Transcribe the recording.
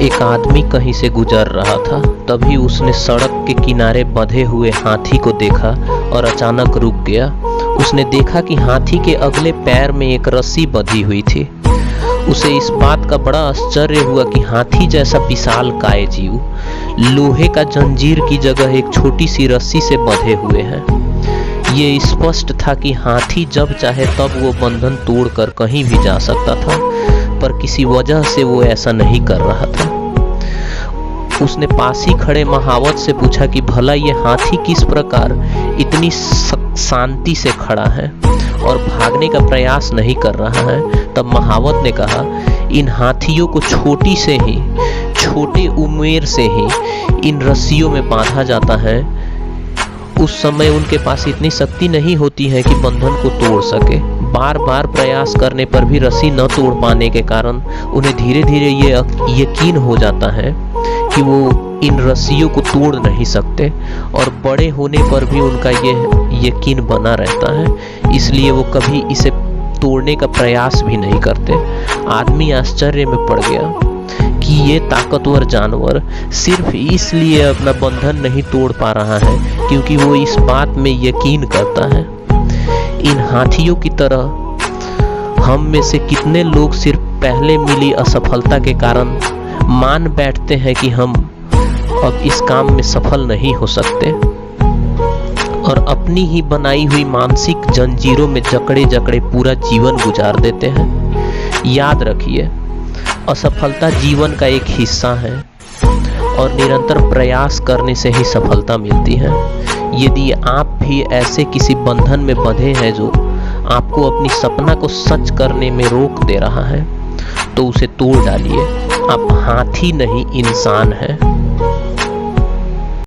एक आदमी कहीं से गुजर रहा था। तभी उसने सड़क के किनारे बंधे हुए हाथी को देखा और अचानक रुक गया। उसने देखा कि हाथी के अगले पैर में एक रस्सी बंधी हुई थी। उसे इस बात का बड़ा आश्चर्य हुआ कि हाथी जैसा विशालकाय जीव लोहे का जंजीर की जगह एक छोटी सी रस्सी से बंधे हुए हैं। ये स्पष्ट था कि हाथी जब चाहे तब वो बंधन तोड़कर कहीं भी जा सकता था, पर किसी वजह से वो ऐसा नहीं कर रहा था। उसने पास ही खड़े महावत से पूछा कि भला ये हाथी किस प्रकार इतनी शांति से खड़ा है और भागने का प्रयास नहीं कर रहा है। तब महावत ने कहा, इन हाथियों को छोटी उम्र से ही इन रस्सियों में बांधा जाता है। उस समय उनके पास इतनी शक्ति नहीं होती है कि बंधन को तोड़ सके। बार बार प्रयास करने पर भी रस्सी न तोड़ पाने के कारण उन्हें धीरे धीरे ये यकीन हो जाता है कि वो इन रस्सियों को तोड़ नहीं सकते, और बड़े होने पर भी उनका ये यकीन बना रहता है। इसलिए वो कभी इसे तोड़ने का प्रयास भी नहीं करते। आदमी आश्चर्य में पड़ गया कि ये ताकतवर जानवर सिर्फ इसलिए अपना बंधन नहीं तोड़ पा रहा है क्योंकि वो इस बात में यकीन करता है। इन हाथियों की तरह हम में से कितने लोग सिर्फ पहले मिली असफलता के कारण मान बैठते हैं कि हम अब इस काम में सफल नहीं हो सकते, और अपनी ही बनाई हुई मानसिक जंजीरों में जकड़े जकड़े पूरा जीवन गुजार देते हैं। याद रखिए, असफलता जीवन का एक हिस्सा है और निरंतर प्रयास करने से ही सफलता मिलती है। यदि आप भी ऐसे किसी बंधन में बंधे हैं जो आपको अपनी सपना को सच करने में रोक दे रहा है, तो उसे तोड़ डालिए। आप हाथी नहीं, इंसान हैं।